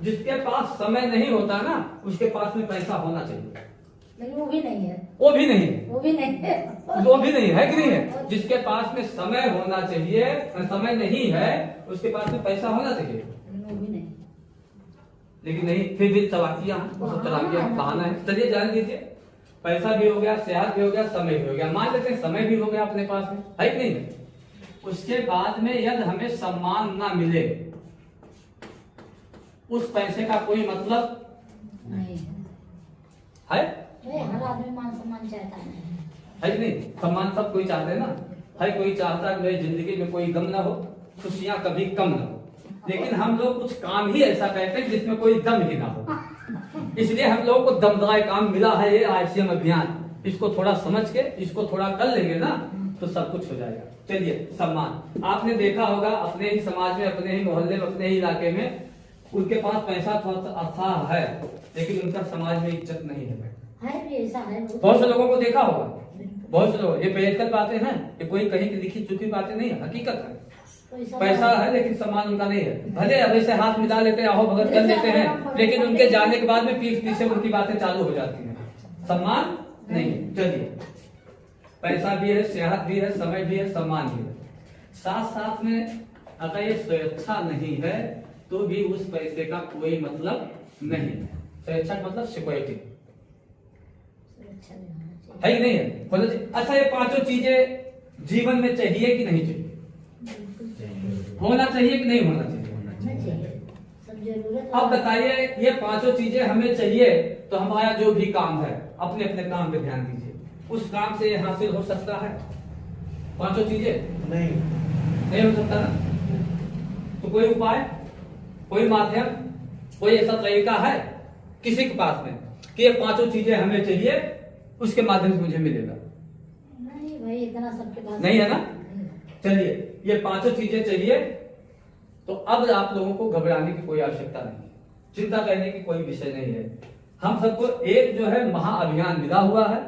जिसके पास समय नहीं होता ना उसके पास में पैसा होना चाहिए। लेकिन वो भी नहीं है। वो भी नहीं है। वो भी नहीं है। वो भी नहीं है कि नहीं है। जिसके पास में समय होना चाहिए, समय नहीं है, उसके पास में पैसा होना चाहिए। वो भी नहीं। लेकिन नहीं, फिर भी चलाकियां, वो सब चलाकियां बहाना है। चलिए जान दीजिए, पैसा भी हो गया, सेहत भी हो गया, समय भी हो गया। मान लेते हैं समय भी हो गया अपने पास में, है कि नहीं। उसके बाद में यदि हमें सम्मान ना मिले, उस पैसे का कोई मतलब नहीं है। हर आदमी मान सम्मान चाहता है कि नहीं। सम्मान सब कोई चाहते हैं ना। हर कोई चाहता है मेरी जिंदगी में कोई गम ना हो, खुशियां कभी कम ना हो। लेकिन हम लोग कुछ काम ही ऐसा करते हैं जिसमें कोई दम ही ना हो। इसलिए हम लोगों को दमदार काम मिला है ये ICM अभियान। इसको थोड़ा समझ के इसको थोड़ा कर लेंगे ना तो सब कुछ हो जाएगा। चलिए, सम्मान आपने देखा होगा अपने ही समाज में, अपने ही मोहल्ले में, अपने ही इलाके में, उनके पास पैसा थोड़ा अथाह है लेकिन उनका समाज में इज्जत नहीं है। है भी ऐसा है। बहुत से लोगों को देखा होगा, बहुत से लोग, ये पेजकल बातें हैं, ये कोई कहीं की लिखी चुकी बातें नहीं है, हकीकत है। पैसा है लेकिन सम्मान उनका नहीं है। भले अब ऐसे हाथ मिला लेते हैं, आहो भगत कर लेते हैं, लेकिन उनके जाने के बाद में पीठ पीछे उनकी बातें चालू हो जाती हैं। सम्मान नहीं। चलिए, पैसा भी है, सेहत भी है, समय भी है, सम्मान भी है। साथ साथ में अगर ये स्वेच्छा नहीं है तो भी उस पैसे का कोई मतलब नहीं है। स्वेच्छा का मतलब सिक्योरिटी है कि नहीं है। अच्छा, ये पांचों चीजें जीवन में चाहिए कि नहीं चाहिए? होना चाहिए कि नहीं होना चाहिए? सब जरूरत। अब बताइए, ये पांचों चीजें हमें चाहिए तो हमारा जो भी काम है अपने अपने काम पे ध्यान दीजिए, उस काम से ये हासिल हो सकता है? पांचों चीजें नहीं हो सकता ना। तो कोई उपाय, कोई माध्यम, कोई ऐसा तरीका है किसी के पास में कि ये पांचों चीजें हमें चाहिए, उसके माध्यम से मुझे मिलेगा? नहीं भाई, इतना सबके पास नहीं है ना। चलिए, ये पांचों चीजें चाहिए तो अब आप लोगों को घबराने की कोई आवश्यकता नहीं, चिंता करने की कोई विषय नहीं है। हम सबको एक जो है महाअभियान मिला हुआ है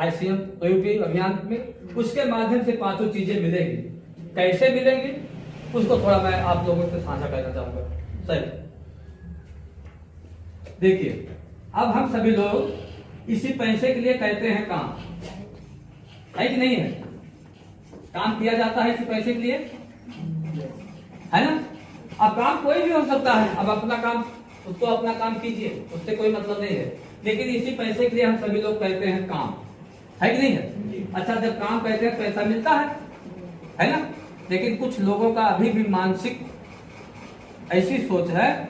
ICM यूपी अभियान में, उसके माध्यम से पांचों चीजें मिलेंगी। कैसे मिलेंगी उसको थोड़ा मैं आप लोगों से साझा करना चाहूंगा। सही, देखिए, अब हम सभी लोग इसी पैसे के लिए कहते हैं काम, है कि नहीं है? काम किया जाता है इसी पैसे के लिए, है ना। अब काम कोई भी हो सकता है, अब अपना काम, उसको अपना काम कीजिए, उससे कोई मतलब नहीं है। लेकिन इसी पैसे के लिए हम सभी लोग कहते हैं काम, है कि नहीं है। अच्छा, जब काम कहते हैं पैसा मिलता है ना। लेकिन कुछ लोगों का अभी भी मानसिक ऐसी सोच है